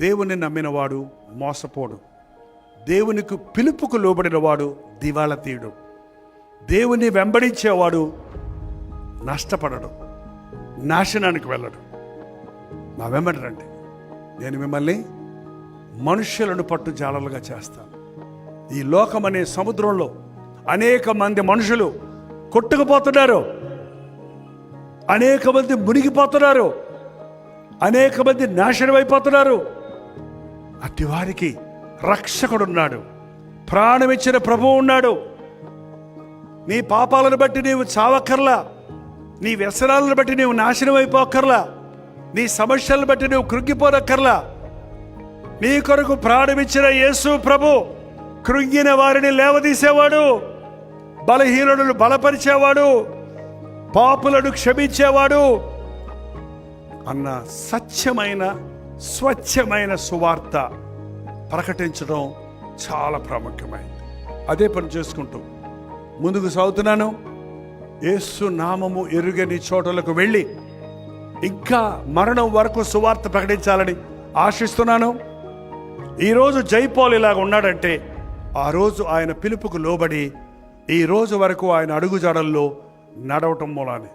దేవుని నమ్మినవాడు మోసపోడు, దేవునికి పిలుపుకు లోబడినవాడు దివాళా తీయడు, దేవుని వెంబడించేవాడు నష్టపడడు, నాశనానికి వెళ్ళడు. నా వెంబడి రండి, నేను మిమ్మల్ని మనుష్యులను పట్టు జాలలుగా చేస్తాను. ఈ లోకం అనే సముద్రంలో అనేక మంది మనుషులు కొట్టుకుపోతున్నారు, అనేక మంది మునిగిపోతున్నారు, అనేక మంది నాశనం అయిపోతున్నారు. అట్టి వారికి రక్షకుడున్నాడు, ప్రాణం ఇచ్చిన ప్రభువు ఉన్నాడు. నీ పాపాలను బట్టి నీవు చావక్కర్లా, నీ వ్యసనాలను బట్టి నీవు నాశనం అయిపోక్కర్లా, నీ సమస్యలను బట్టి నువ్వు కృంగిపోనక్కర్లా. నీ కొరకు ప్రాణమిచ్చిన యేసు ప్రభు కృంగిన వారిని లేవదీసేవాడు, బలహీనులను బలపరిచేవాడు, పాపులను క్షమించేవాడు అన్న సత్యమైన స్వచ్ఛమైన సువార్త ప్రకటించడం చాలా ప్రాముఖ్యమైనది. అదే పని చేసుకుంటూ ముందుకు సాగుతున్నాను. యేసు నామము ఎరుగని చోటలకు వెళ్ళి ఇంకా మరణం వరకు సువార్త ప్రకటించాలని ఆశిస్తున్నాను. ఈరోజు జైపాల్ ఇలాగ ఉన్నాడంటే ఆ రోజు ఆయన పిలుపుకు లోబడి ఈ రోజు వరకు ఆయన అడుగుజాడల్లో నడవటం మూలానే.